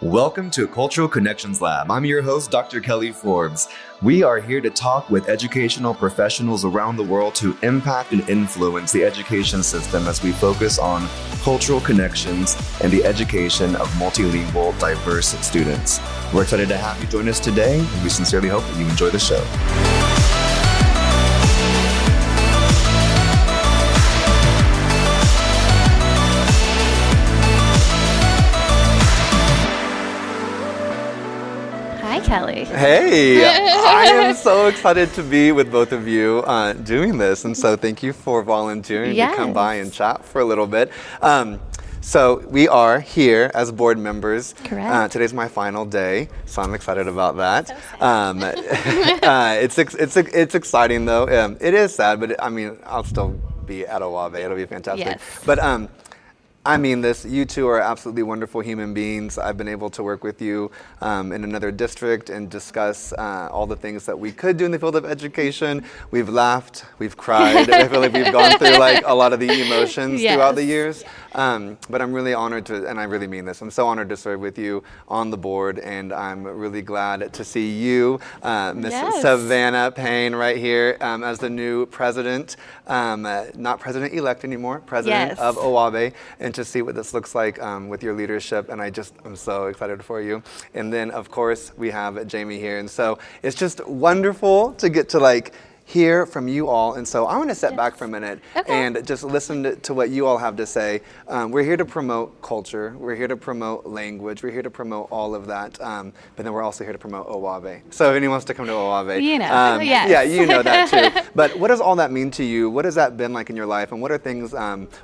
Welcome to Cultural Connections Lab. I'm your host, Dr. Kelly Forbes. We are here to talk with educational professionals around the world to impact and influence the education system as we focus on cultural connections and the education of multilingual, diverse students. We're excited to have you join us today, and we sincerely hope that you enjoy the show. Kelly. Hey, I am so excited to be with both of you doing this, and so thank you for volunteering to come by and chat for a little bit. So we are here as board members. Correct. Today's my final day, so I'm excited about that. So It's exciting though. It is sad, but I'll still be at OAVE. It'll be fantastic. Yes. But you two are absolutely wonderful human beings. I've been able to work with you in another district and discuss all the things that we could do in the field of education. We've laughed, we've cried. I feel like we've gone through a lot of the emotions throughout the years. But I'm really honored to, and I really mean this, I'm so honored to serve with you on the board, and I'm really glad to see you, Miss Savanna Payne, right here as the new president, not president-elect anymore, president of OAVE, and to see what this looks like with your leadership, and I'm so excited for you. And then, of course, we have Jamie here, and so it's just wonderful to get to hear from you all. And so I want to step back for a minute and just listen to what you all have to say. We're here to promote culture. We're here to promote language. We're here to promote all of that. But then we're also here to promote OAVE. So if anyone wants to come to OAVE, yeah, you know that too. But what does all that mean to you? What has that been like in your life? And what are things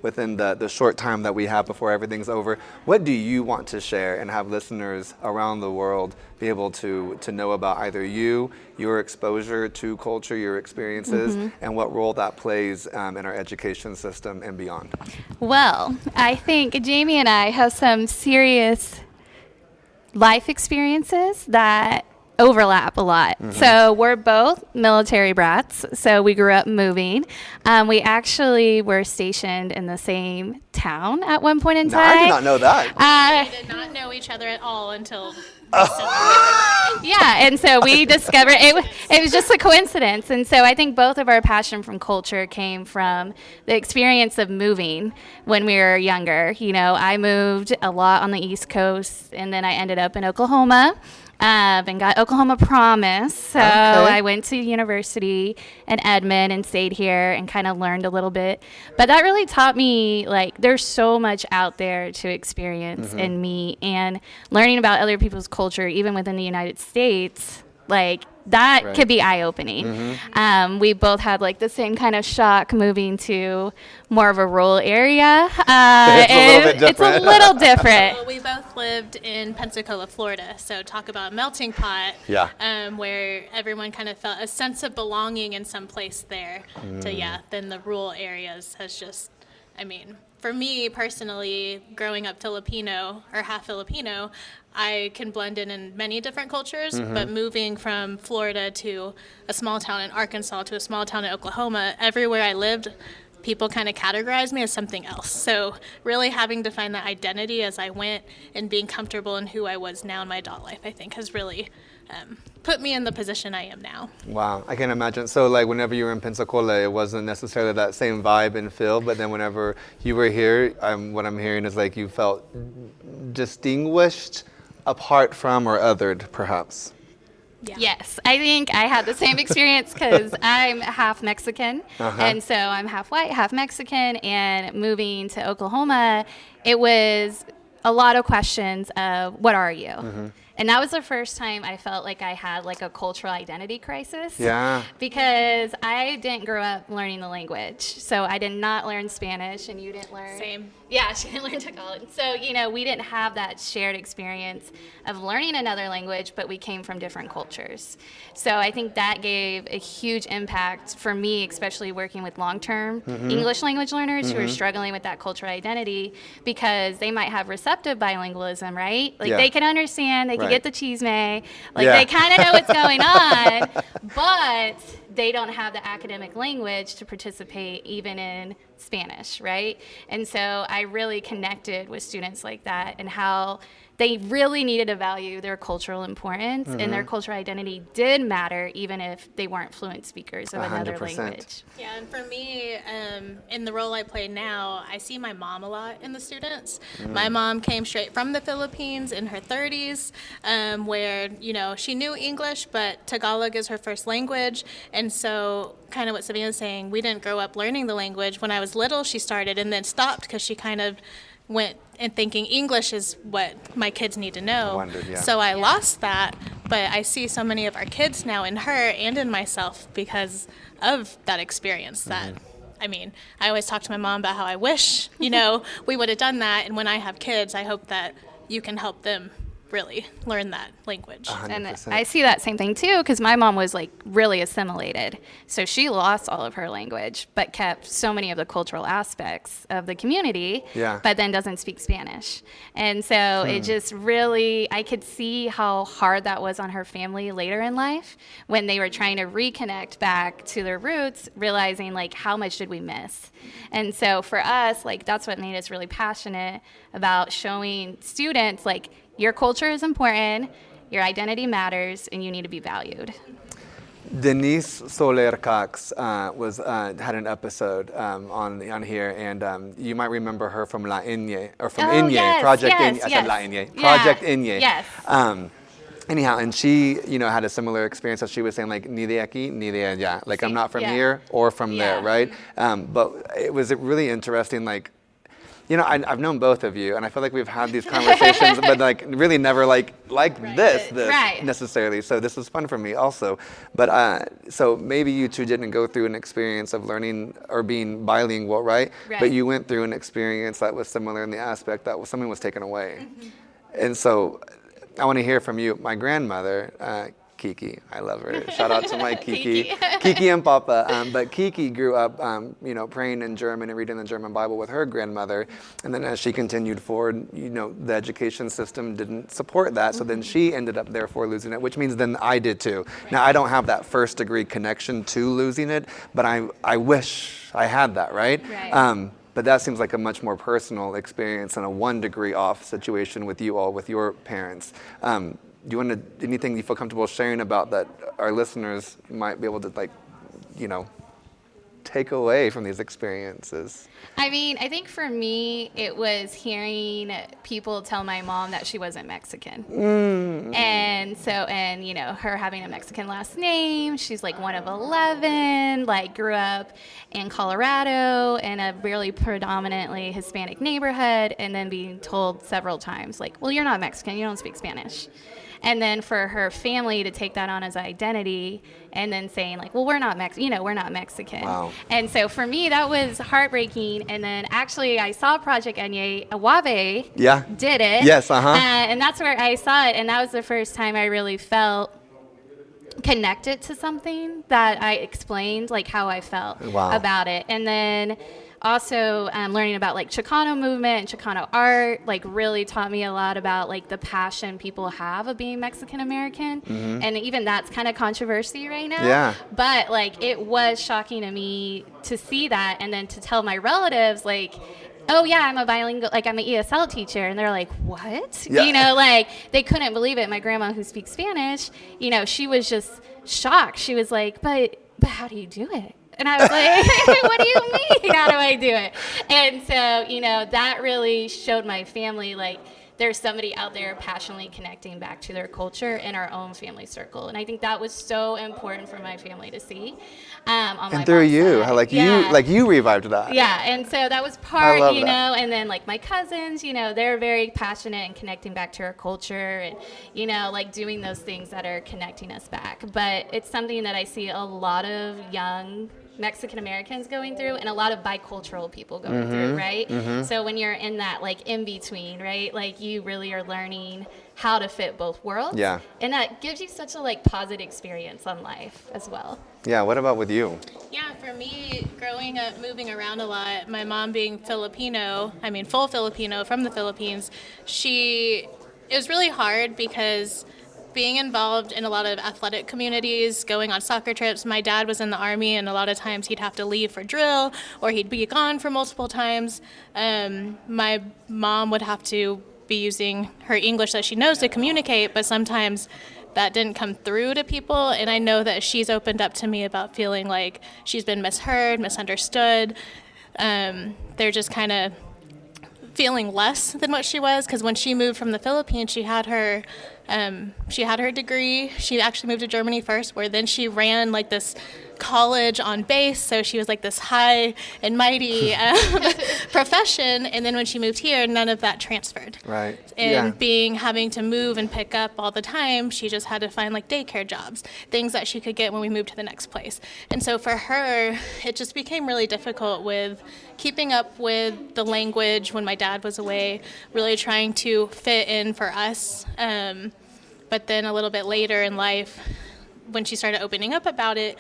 within the short time that we have before everything's over? What do you want to share and have listeners around the world be able to know about either you, your exposure to culture, your experiences, and what role that plays in our education system and beyond? Well, I think Jamie and I have some serious life experiences that overlap a lot. So we're both military brats, so we grew up moving. We actually were stationed in the same town at one point in time. I did not know that. We did not know each other at all until and so we discovered it was just a coincidence. And so I think both of our passion from culture came from the experience of moving when we were younger. You know, I moved a lot on the East Coast, and then I ended up in Oklahoma. And got Oklahoma Promise. So I went to university in Edmond and stayed here and kind of learned a little bit. But that really taught me, there's so much out there to experience and meet, and learning about other people's culture, even within the United States, that could be eye-opening. We both had the same kind of shock moving to more of a rural area. It's a little different. Well, we both lived in Pensacola, Florida, so talk about a melting pot, where everyone kind of felt a sense of belonging in some place there. Then the rural areas has just, for me personally, growing up Filipino or half Filipino, I can blend in many different cultures, but moving from Florida to a small town in Arkansas to a small town in Oklahoma, everywhere I lived, people kind of categorized me as something else. So really having to find that identity as I went and being comfortable in who I was now in my adult life, I think has really put me in the position I am now. Wow, I can imagine. So whenever you were in Pensacola, it wasn't necessarily that same vibe and feel, but then whenever you were here, what I'm hearing is you felt distinguished, apart from, or othered, perhaps. Yeah. Yes, I think I had the same experience because I'm half Mexican, and so I'm half white, half Mexican, and moving to Oklahoma, it was a lot of questions of, what are you? And that was the first time I felt like I had a cultural identity crisis. Yeah. Because I didn't grow up learning the language. So I did not learn Spanish, and you didn't learn. Same. Yeah, she didn't learn Tagalog. So, we didn't have that shared experience of learning another language, but we came from different cultures. So I think that gave a huge impact for me, especially working with long-term English language learners who are struggling with that cultural identity, because they might have receptive bilingualism, right? They can understand, they can get the chisme, they kind of know what's going on, but they don't have the academic language to participate even in Spanish, right? And so I really connected with students like that, and how they really needed to value their cultural importance, and their cultural identity did matter even if they weren't fluent speakers of another 100%. language. Yeah, and for me, in the role I play now, I see my mom a lot in the students. My mom came straight from the Philippines in her 30s, where, you know, she knew English, but Tagalog is her first language. And so kind of what Savanna's saying, we didn't grow up learning the language. When I was little, she started and then stopped because she kind of went and thinking English is what my kids need to know. I wondered, yeah. So I lost that, but I see so many of our kids now in her and in myself because of that experience. That, I mean, I always talk to my mom about how I wish, you know, we would have done that. And when I have kids, I hope that you can help them really learn that language. 100%. And I see that same thing too, because my mom was like really assimilated. So she lost all of her language, but kept so many of the cultural aspects of the community, but then doesn't speak Spanish. And so it just really, I could see how hard that was on her family later in life when they were trying to reconnect back to their roots, realizing like how much did we miss. And so for us, like that's what made us really passionate about showing students like your culture is important, your identity matters, and you need to be valued. Denise Soler Cox had an episode on here, and you might remember her from La Inye, or from Inye, yes, Project yes, Inye. I yes. said La Inye, Yeah, Project Inye. yes. Anyhow, and she, you know, had a similar experience as she was saying, like, ni de aquí, ni de allá. Like, I'm not from here or from there, right? But it was really interesting, like, you know, I've known both of you, and I feel like we've had these conversations, but like really never like this necessarily. So this was fun for me also. But so maybe you two didn't go through an experience of learning or being bilingual, right? But you went through an experience that was similar in the aspect that something was taken away. And so I want to hear from you. My grandmother, Kiki, I love her. Shout out to my Kiki, Kiki and Papa. But Kiki grew up, you know, praying in German and reading the German Bible with her grandmother. And then as she continued forward, you know, the education system didn't support that. So then she ended up therefore losing it, which means then I did too. Now I don't have that first degree connection to losing it, but I wish I had that, right? But that seems like a much more personal experience and a 1 degree off situation with you all, with your parents. Do you want to, anything you feel comfortable sharing about that our listeners might be able to, like, you know, take away from these experiences? I mean, I think for me, it was hearing people tell my mom that she wasn't Mexican. And so, and, you know, her having a Mexican last name, she's like one of 11, like grew up in Colorado in a really predominantly Hispanic neighborhood, and then being told several times, like, well, you're not Mexican, you don't speak Spanish. And then for her family to take that on as identity and then saying like, well, we're not Mexican. Wow. And so for me, that was heartbreaking. And then actually I saw Project Enye, Awabe did it. Yes, and that's where I saw it. And that was the first time I really felt connected to something that I explained like how I felt about it. And then also learning about like Chicana movement and Chicano art like really taught me a lot about like the passion people have of being Mexican American. And even that's kind of controversy right now. But like it was shocking to me to see that, and then to tell my relatives like, oh yeah, I'm a bilingual, like I'm an ESL teacher. And they're like, what? You know, like they couldn't believe it. My grandma who speaks Spanish, you know, she was just shocked. She was like, but how do you do it? And I was like, what do you mean? How do I do it? And so, you know, that really showed my family, like, there's somebody out there passionately connecting back to their culture in our own family circle. And I think that was so important for my family to see. On my and through you, side. how like you revived that. Yeah, and so that was part, you know, and then like my cousins, you know, they're very passionate in connecting back to our culture and, you know, like doing those things that are connecting us back. But it's something that I see a lot of young Mexican Americans going through and a lot of bicultural people going through, right? So when you're in that like in between, right? Like you really are learning how to fit both worlds. And that gives you such a like positive experience on life as well. Yeah, what about with you? Yeah, for me, growing up, moving around a lot, my mom being Filipino, I mean full Filipino from the Philippines, it was really hard because being involved in a lot of athletic communities, going on soccer trips. My dad was in the Army, and a lot of times he'd have to leave for drill, or he'd be gone for multiple times. My mom would have to be using her English that she knows to communicate, but sometimes that didn't come through to people. And I know that she's opened up to me about feeling like she's been misheard, misunderstood. They're just kind of feeling less than what she was, because when she moved from the Philippines, she had her degree. She actually moved to Germany first, where then she ran like this college on base, so she was like this high and mighty profession. And then when she moved here, none of that transferred. Right. And having to move and pick up all the time, she just had to find like daycare jobs, things that she could get when we moved to the next place. And so for her, it just became really difficult with keeping up with the language when my dad was away, really trying to fit in for us. But then a little bit later in life, when she started opening up about it,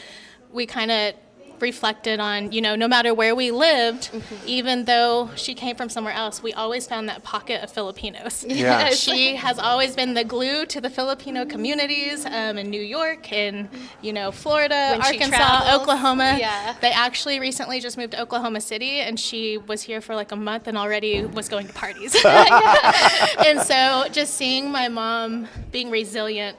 we kind of reflected on, no matter where we lived, even though she came from somewhere else, we always found that pocket of Filipinos. Yeah. She has always been the glue to the Filipino communities in New York and, Florida, When she Arkansas, travels. Oklahoma. Yeah. They actually recently just moved to Oklahoma City, and she was here for like a month and already was going to parties. And so just seeing my mom being resilient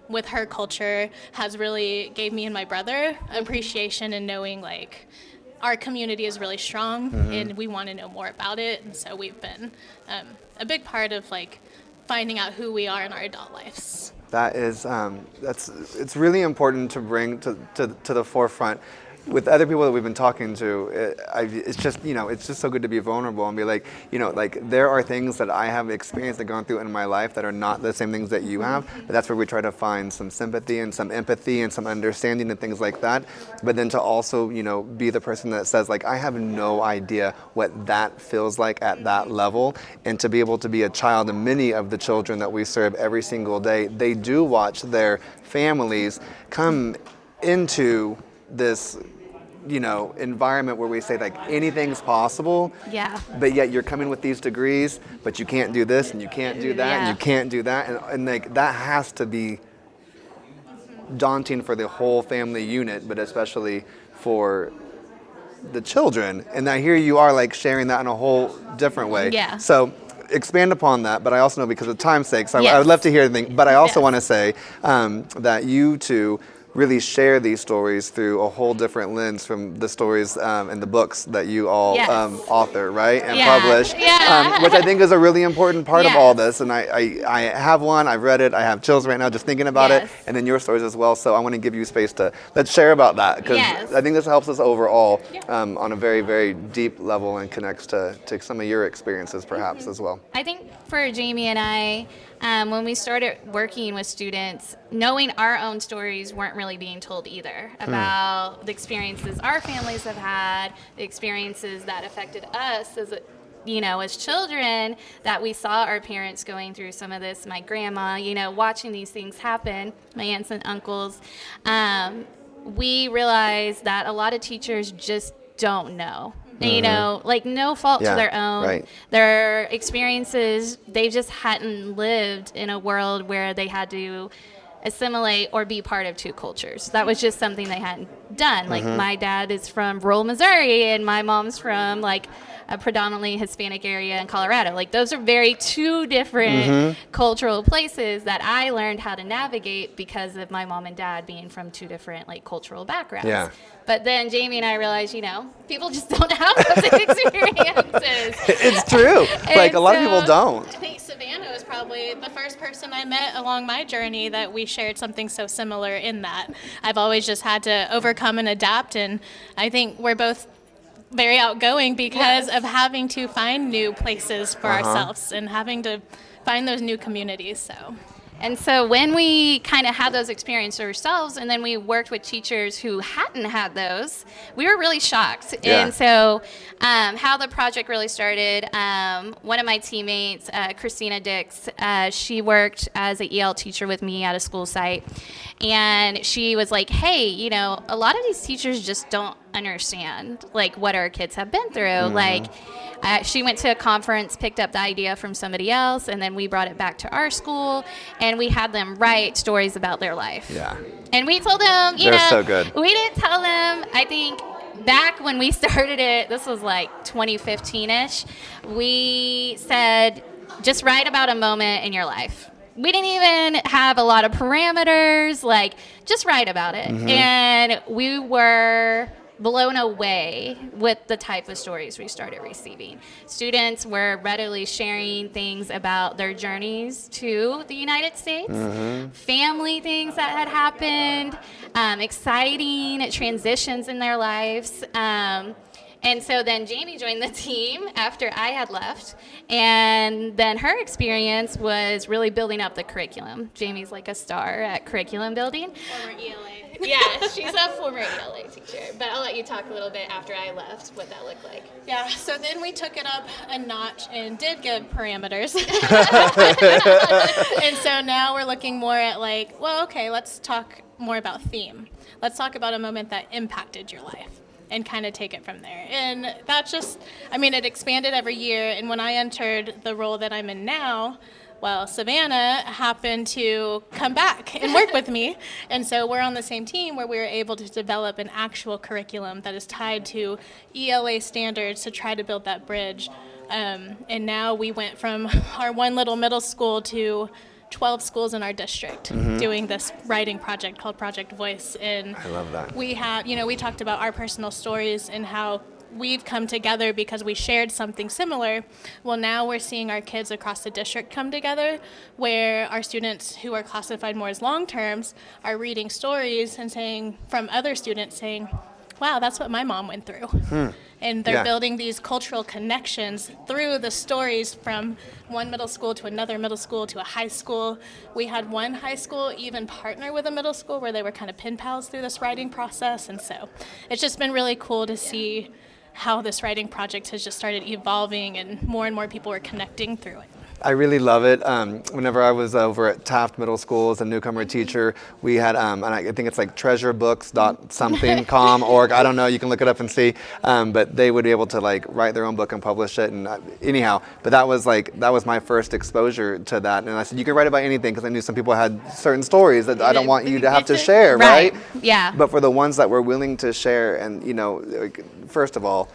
with her culture has really gave me and my brother appreciation and knowing like our community is really strong and we want to know more about it. And so we've been a big part of like finding out who we are in our adult lives. That is, it's really important to bring to the forefront with other people that we've been talking to. It's just so good to be vulnerable and be like, like there are things that I have experienced and gone through in my life that are not the same things that you have, but that's where we try to find some sympathy and some empathy and some understanding and things like that. But then to also, be the person that says like, I have no idea what that feels like at that level, and to be able to be a child, and many of the children that we serve every single day, they do watch their families come into this environment where we say like anything's possible, but yet you're coming with these degrees, but you can't do this and you can't do that and you can't do that, and like that has to be daunting for the whole family unit, but especially for the children. And now here you are like sharing that in a whole different way. So expand upon that, but I also know, because of time's sake, so I would love to hear anything, but I also want to say that you two really share these stories through a whole different lens from the stories and the books that you all author, right? And publish, which I think is a really important part of all this. And I have one, I've read it, I have chills right now just thinking about it, and then your stories as well. So I want to give you space to, let's share about that, because I think this helps us overall on a very, very deep level and connects to some of your experiences perhaps as well. I think for Jamie and I, when we started working with students, knowing our own stories weren't really being told either about the experiences our families have had, the experiences that affected us as as children, that we saw our parents going through some of this, my grandma, watching these things happen, my aunts and uncles. We realized that a lot of teachers just don't know. Like no fault to their own. Their experiences, they just hadn't lived in a world where they had to assimilate or be part of two cultures. That was just something they hadn't done. Like my dad is from rural Missouri and my mom's from like a predominantly Hispanic area in Colorado. Like those are very two different cultural places that I learned how to navigate because of my mom and dad being from two different like cultural backgrounds. But then Jamie and I realized, people just don't have those experiences. It's true. Like a lot of people don't. I think Savanna was probably the first person I met along my journey that we shared something so similar in that. I've always just had to overcome and adapt, and I think we're both very outgoing because of having to find new places for ourselves and having to find those new communities. And so when we kind of had those experiences ourselves, and then we worked with teachers who hadn't had those, we were really shocked. And so how the project really started, one of my teammates, Christina Dix, she worked as an EL teacher with me at a school site. And she was like, hey, a lot of these teachers just don't understand like what our kids have been through. Like she went to a conference, picked up the idea from somebody else, and then we brought it back to our school, and we had them write stories about their life. And we told them, They're so good. We didn't tell them, I think back when we started it, this was like 2015-ish, we said, just write about a moment in your life. We didn't even have a lot of parameters, like just write about it. And we were blown away with the type of stories we started receiving. Students were readily sharing things about their journeys to the United States, family things that had happened, exciting transitions in their lives. And so then Jamie joined the team after I had left, and then her experience was really building up the curriculum. Jamie's like a star at curriculum building. Former ELA. Yeah, she's a former ELA teacher, but I'll let you talk a little bit after I left what that looked like. Yeah, so then we took it up a notch and did give parameters. And so now we're looking more at like, well, okay, let's talk more about theme. Let's talk about a moment that impacted your life and kind of take it from there. And that just, I mean, it expanded every year. And when I entered the role that I'm in now, well, Savanna happened to come back and work with me. And so we're on the same team where we were able to develop an actual curriculum that is tied to ELA standards to try to build that bridge. And now we went from our one little middle school to 12 schools in our district doing this writing project called Project Voice. And I love that. we have, we talked about our personal stories and how we've come together because we shared something similar. Well, now we're seeing our kids across the district come together, where our students who are classified more as long terms are reading stories and saying, from other students saying, wow, that's what my mom went through. And they're building these cultural connections through the stories from one middle school to another middle school to a high school. We had one high school even partner with a middle school where they were kind of pen pals through this writing process. And so it's just been really cool to see how this writing project has just started evolving and more people are connecting through it. I really love it. Whenever I was over at Taft Middle School as a newcomer teacher, we had, and I think it's like treasurebooks.something.com.org. I don't know, you can look it up and see. But they would be able to like write their own book and publish it. And anyhow, but that was my first exposure to that. And I said, you can write about anything, because I knew some people had certain stories that I don't want you to have to share, right? Yeah. But for the ones that were willing to share, and first of all,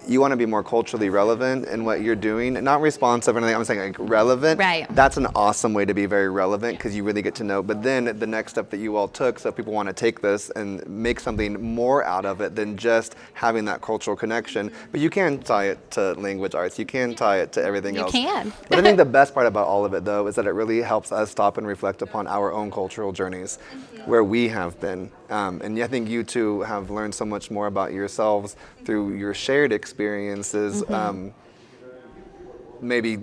you want to be more culturally relevant in what you're doing, not responsive or anything. I'm saying like relevant. Right. That's an awesome way to be very relevant, because you really get to know. But then the next step that you all took, so people want to take this and make something more out of it than just having that cultural connection. But you can tie it to language arts. You can tie it to everything else. You can. But I think the best part about all of it, though, is that it really helps us stop and reflect upon our own cultural journeys, where we have been. And I think you two have learned so much more about yourselves through your shared experiences, maybe,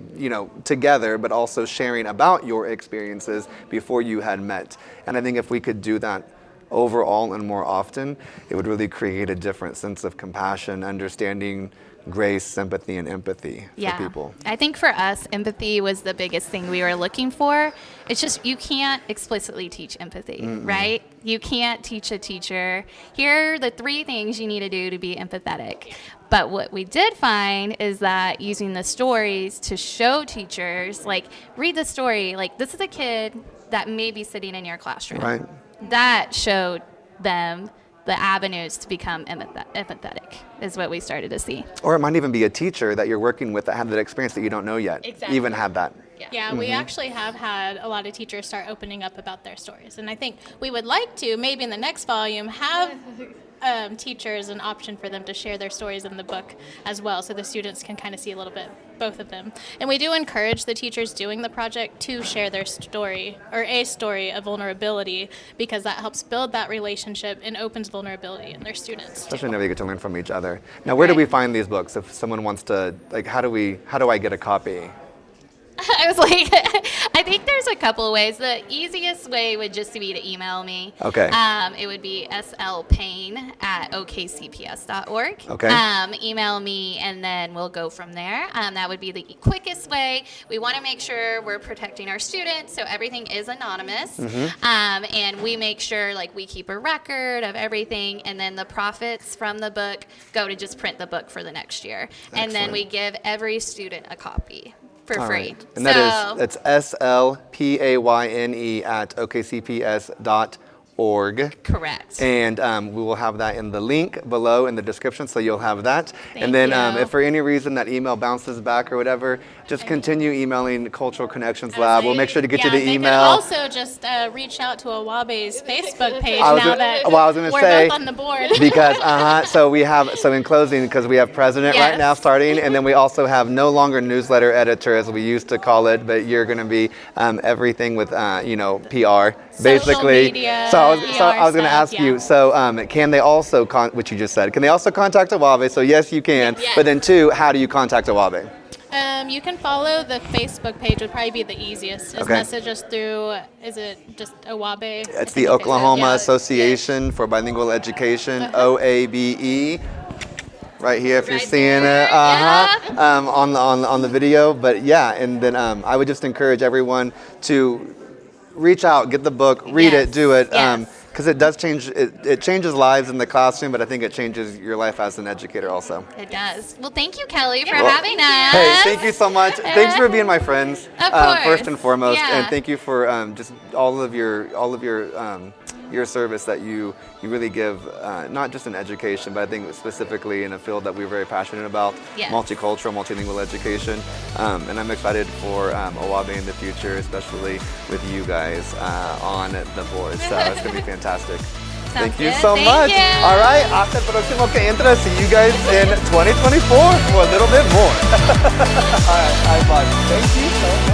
together, but also sharing about your experiences before you had met. And I think if we could do that overall and more often, it would really create a different sense of compassion, understanding, grace, sympathy, and empathy for people. I think for us, empathy was the biggest thing we were looking for. It's just, you can't explicitly teach empathy, right? You can't teach a teacher, here are the 3 things you need to do to be empathetic. But what we did find is that using the stories to show teachers, like, read the story, like, this is a kid that may be sitting in your classroom. Right. That showed them the avenues to become empathetic is what we started to see. Or it might even be a teacher that you're working with that had that experience that you don't know yet. Exactly. Even had that. Yeah, we actually have had a lot of teachers start opening up about their stories. And I think we would like to, maybe in the next volume, have teachers an option for them to share their stories in the book as well, so the students can kind of see a little bit, both of them. And we do encourage the teachers doing the project to share their story, or a story of vulnerability, because that helps build that relationship and opens vulnerability in their students. Especially whenever you get to learn from each other. Now, where do we find these books? If someone wants to, like, how do I get a copy? I was like, I think there's a couple of ways. The easiest way would just be to email me. Okay. It would be slpayne@okcps.org. Okay. Email me, and then we'll go from there. That would be the quickest way. We want to make sure we're protecting our students, so everything is anonymous. And we make sure, like, we keep a record of everything, and then the profits from the book go to just print the book for the next year. Excellent. And then we give every student a copy for All free. Right. And that's slpayne@okcps.org. Correct. And we will have that in the link below in the description, so you'll have that. And then if for any reason that email bounces back or whatever, just continue emailing Cultural Connections Lab. We'll make sure to get you the email. They can also just reach out to Awabe's Facebook page we're both on the board. Because, so in closing, because we have president right now starting, and then we also have no longer newsletter editor as we used to call it, but you're going to be everything with, PR. Basically, media, so I was going to ask you. So, can they also which you just said? Can they also contact Awabe? So yes, you can. Yes. But then 2, how do you contact Awabe? You can follow the Facebook page. Would probably be the easiest. Message us through. Is it just Awabe? It's the Oklahoma Association for Bilingual Education, OABE. Right here, if you're seeing it, on the video. But and then I would just encourage everyone to reach out, get the book, read it, do it, because it does change. It changes lives in the classroom, but I think it changes your life as an educator also. It does. Well, thank you, Kelly, for having us. Hey, thank you so much. Thanks for being my friends, of course. First and foremost, and thank you for just all of your service that you really give, not just in education, but I think specifically in a field that we're very passionate about, multicultural, multilingual education. And I'm excited for Awabe in the future, especially with you guys on the board. So it's going to be fantastic. Thank you so much. All right, hasta el próximo que entra. See you guys in 2024 for a little bit more. All right, bye. Thank you so much.